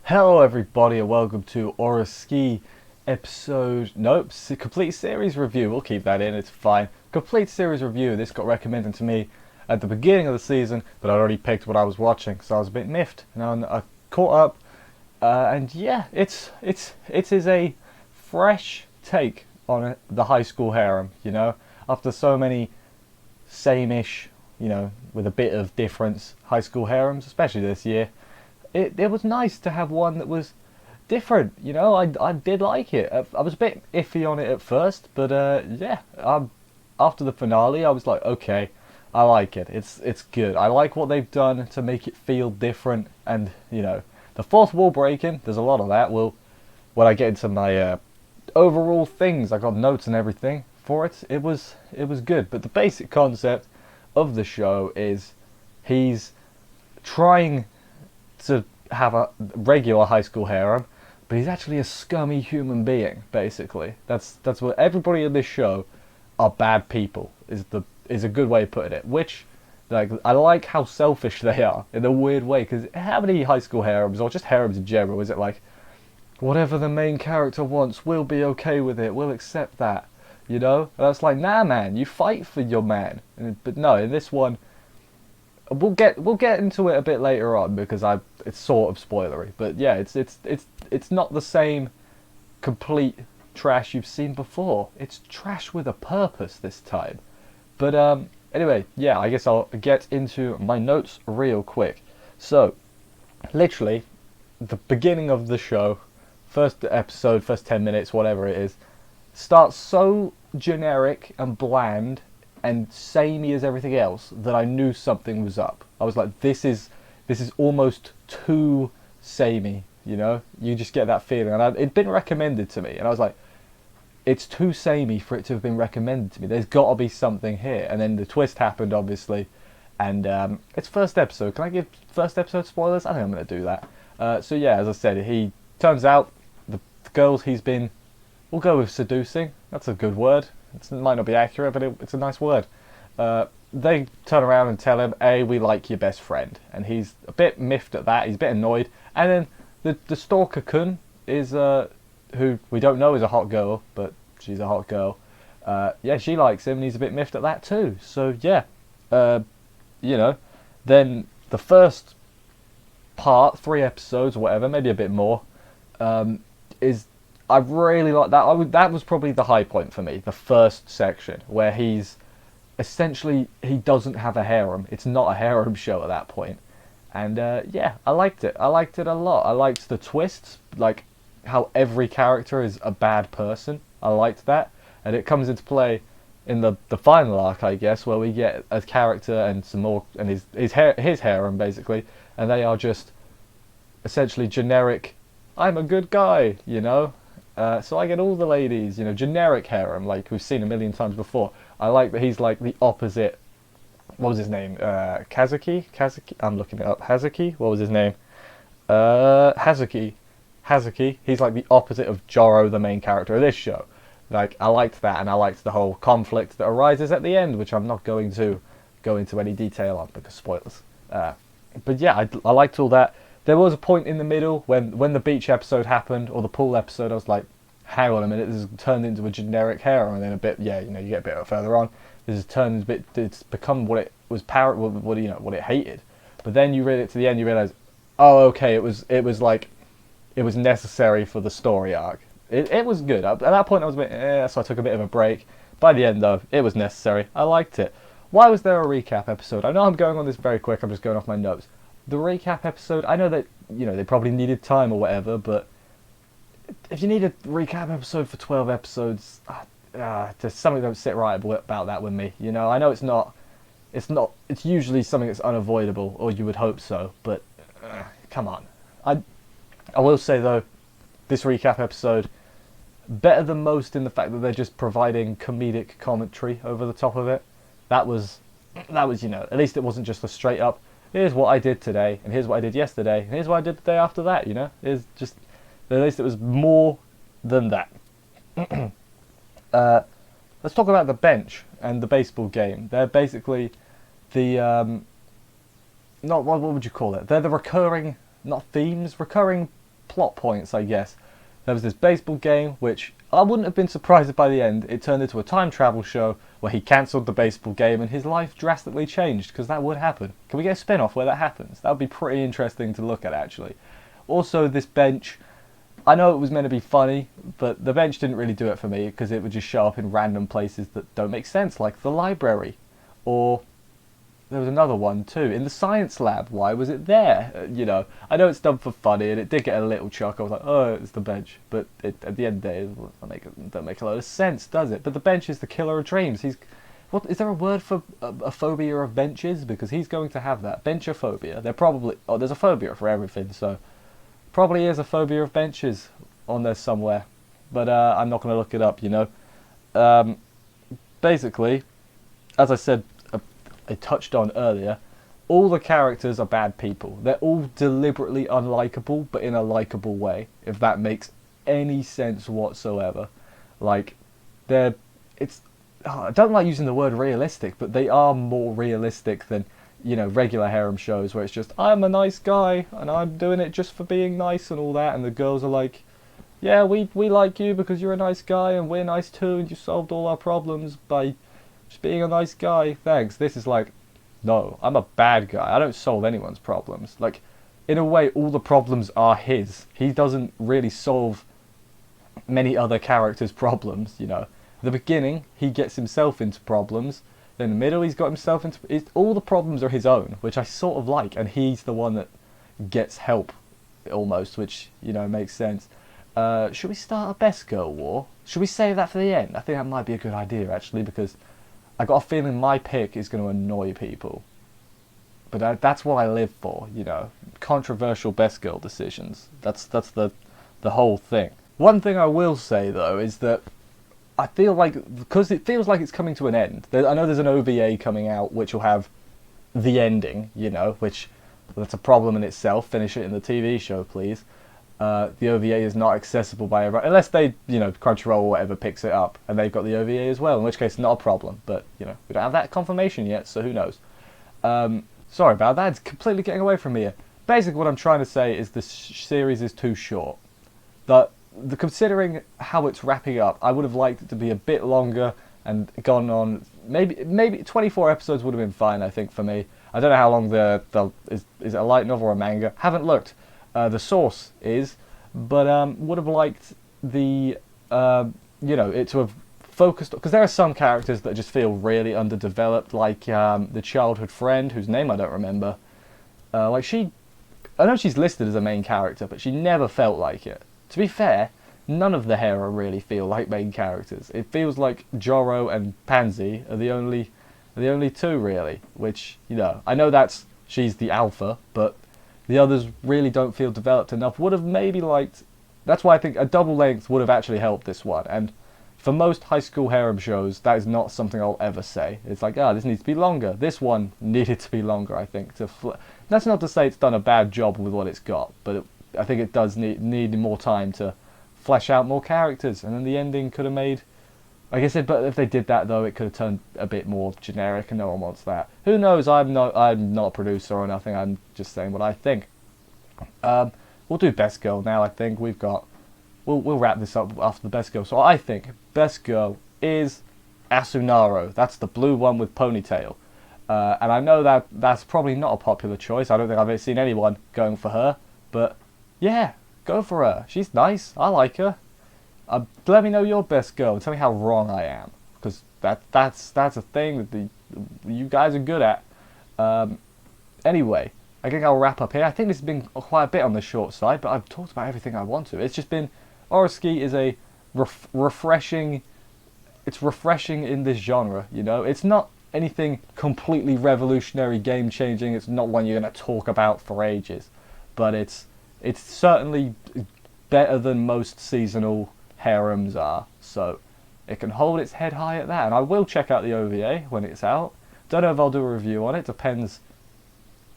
Hello everybody and welcome to ORESUKI complete series review. We'll keep that in, it's fine. Complete series review. This got recommended to me at the beginning of the season, but I'd already picked what I was watching, so I was a bit miffed. And I caught up, and yeah, it is a fresh take on the high school harem, after so many same-ish, with a bit of difference high school harems, especially this year. It was nice to have one that was different. I did like it. I was a bit iffy on it at first, but yeah, after the finale, I was like, okay, I like it. It's good. I like what they've done to make it feel different, and the fourth wall breaking. There's a lot of that. When I get into my overall things, I got notes and everything for it. It was good, but the basic concept of the show is he's trying to have a regular high school harem, but he's actually a scummy human being. Basically, that's what everybody in this show are. Bad people is a good way of putting it. Which, like, I like how selfish they are in a weird way. Because how many high school harems, or just harems in general, is it like whatever the main character wants, we'll be okay with it, we'll accept that, And it's like, nah, man, you fight for your man. But no, in this one, we'll get into it a bit later on because it's sort of spoilery, but yeah, it's not the same complete trash you've seen before. It's trash with a purpose this time. But anyway, yeah, I guess I'll get into my notes real quick. So, literally, the beginning of the show, first episode, first 10 minutes, whatever it is, starts so generic and bland and samey as everything else that I knew something was up. I was like, this is almost too samey, You just get that feeling, and it'd been recommended to me, and I was like, it's too samey for it to have been recommended to me. There's got to be something here. And then the twist happened, obviously, and it's first episode. Can I give first episode spoilers? I think I'm going to do that. So yeah, as I said, he turns out the girls he's been, we'll go with seducing. That's a good word. It might not be accurate, but it's a nice word. They turn around and tell him, "Hey, we like your best friend," and he's a bit miffed at that. He's a bit annoyed. And then the stalker kun is who we don't know is a hot girl, but she's a hot girl. Yeah, she likes him, and he's a bit miffed at that too. So yeah, then the first part, 3 episodes or whatever, maybe a bit more, is. I really like that. That was probably the high point for me. The first section where he doesn't have a harem. It's not a harem show at that point. And yeah, I liked it. I liked it a lot. I liked the twists, like how every character is a bad person. I liked that, and it comes into play in the final arc, I guess, where we get a character and some more, and his harem basically, and they are just essentially generic. I'm a good guy, So I get all the ladies, generic harem, like we've seen a million times before. I like that he's like the opposite. What was his name? Kazuki? I'm looking it up. Hazuki? What was his name? Hazuki. He's like the opposite of Joro, the main character of this show. Like, I liked that, and I liked the whole conflict that arises at the end, which I'm not going to go into any detail on because spoilers. But yeah, I liked all that. There was a point in the middle when the beach episode happened, or the pool episode, I was like, hang on a minute, this has turned into a generic harem, and then a bit, yeah, you get a bit further on, this has turned a bit, it's become what it was, what it hated. But then you read it to the end, you realise, oh, okay, it was necessary for the story arc. It was good. At that point I was a bit, so I took a bit of a break. By the end though, it was necessary. I liked it. Why was there a recap episode? I know I'm going on this very quick, I'm just going off my notes. The recap episode, I know that, they probably needed time or whatever, but if you need a recap episode for 12 episodes, there's something that don't sit right about that with me. I know it's usually something that's unavoidable, or you would hope so, but come on. I will say though, this recap episode, better than most in the fact that they're just providing comedic commentary over the top of it. That was, at least it wasn't just a straight up, here's what I did today, and here's what I did yesterday, and here's what I did the day after that, It's just, at least it was more than that. Let's talk about the bench and the baseball game. They're basically the, what would you call it? They're the recurring, not themes, recurring plot points, I guess. There was this baseball game, which I wouldn't have been surprised if by the end it turned into a time travel show where he cancelled the baseball game and his life drastically changed, because that would happen. Can we get a spin-off where that happens? That would be pretty interesting to look at, actually. Also, this bench, I know it was meant to be funny, but the bench didn't really do it for me, because it would just show up in random places that don't make sense, like the library. Or there was another one too, in the science lab. Why was it there? You know, I know it's done for funny, and it did get a little chuckle. I was like, oh, it's the bench. But at the end of the day, it don't make a lot of sense, does it? But the bench is the killer of dreams. What is there a word for a phobia of benches? Because he's going to have that benchophobia. There's a phobia for everything, so probably is a phobia of benches on there somewhere. But I'm not going to look it up. You know, basically, as I said. I touched on earlier, all the characters are bad people. They're all deliberately unlikable, but in a likable way, if that makes any sense whatsoever. Like, I don't like using the word realistic, but they are more realistic than, you know, regular harem shows where it's just, I'm a nice guy, and I'm doing it just for being nice and all that, and the girls are like, yeah, we like you because you're a nice guy, and we're nice too, and you solved all our problems by just being a nice guy, thanks. This is like, no, I'm a bad guy. I don't solve anyone's problems. Like, in a way, all the problems are his. He doesn't really solve many other characters' problems, you know. At the beginning, he gets himself into problems. Then in the middle, he's got himself into... all the problems are his own, which I sort of like. And he's the one that gets help, almost, which, you know, makes sense. Should we start a best girl war? Should we save that for the end? I think that might be a good idea, actually, because I got a feeling my pick is going to annoy people. But that's what I live for, you know. Controversial best girl decisions. That's the whole thing. One thing I will say, though, is that I feel like, because it feels like it's coming to an end. I know there's an OVA coming out which will have the ending, you know, which that's a problem in itself. Finish it in the TV show, please. The OVA is not accessible by everyone, unless they, you know, Crunchyroll or whatever picks it up, and they've got the OVA as well, in which case not a problem, but, you know, we don't have that confirmation yet, so who knows. Sorry about that, it's completely getting away from me here. Basically what I'm trying to say is this series is too short. Considering how it's wrapping up, I would have liked it to be a bit longer and gone on, maybe 24 episodes would have been fine, I think, for me. I don't know how long is it a light novel or a manga? Haven't looked. The source is, but would have liked the, you know, it to have focused, because there are some characters that just feel really underdeveloped, like the childhood friend, whose name I don't remember. I know she's listed as a main character, but she never felt like it. To be fair, none of the Hera really feel like main characters. It feels like Joro and Pansy are the only two, really, which, you know, I know she's the alpha, but the others really don't feel developed enough. Would have maybe liked... That's why I think a double length would have actually helped this one. And for most high school harem shows, that is not something I'll ever say. It's like, this needs to be longer. This one needed to be longer, I think. That's not to say it's done a bad job with what it's got, but I think it does need more time to flesh out more characters. And then the ending could have made... Like I said, but if they did that, though, it could have turned a bit more generic, and no one wants that. Who knows? I'm not a producer or nothing. I'm just saying what I think. We'll do best girl now. I think we'll wrap this up after the best girl. So I think best girl is Asunaro. That's the blue one with ponytail. And I know that's probably not a popular choice. I don't think I've ever seen anyone going for her. But yeah, go for her. She's nice. I like her. Let me know your best girl and tell me how wrong I am, because that's a thing that you guys are good at. Anyway, I think I'll wrap up here. I think this has been quite a bit on the short side, but I've talked about everything I want to. It's just been... ORESUKI is a refreshing... It's refreshing in this genre, you know? It's not anything completely revolutionary, game-changing. It's not one you're going to talk about for ages. But it's certainly better than most seasonal harems are, so it can hold its head high at that. And I will check out the OVA when it's out. Don't know if I'll do a review on it. Depends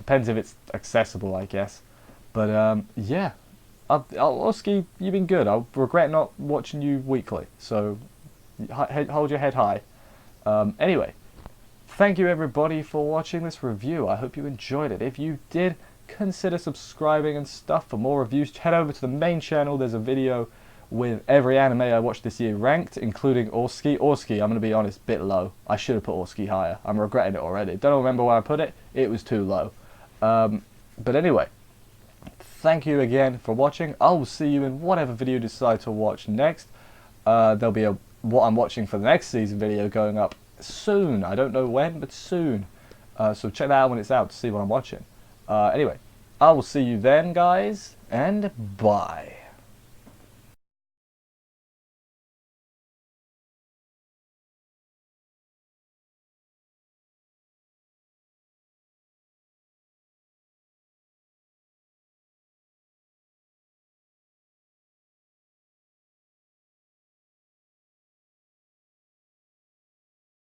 if it's accessible, I guess. But yeah, ORESUKI, you've been good. I regret not watching you weekly, so hold your head high. Anyway, thank you everybody for watching this review. I hope you enjoyed it. If you did, consider subscribing and stuff for more reviews. Head over to the main channel. There's a video with every anime I watched this year ranked, including ORESUKI. ORESUKI, I'm going to be honest, bit low. I should have put ORESUKI higher. I'm regretting it already. Don't remember where I put it. It was too low. But anyway, thank you again for watching. I will see you in whatever video you decide to watch next. There'll be a what I'm watching for the next season video going up soon. I don't know when, but soon. So check that out when it's out to see what I'm watching. Anyway, I will see you then, guys, and bye.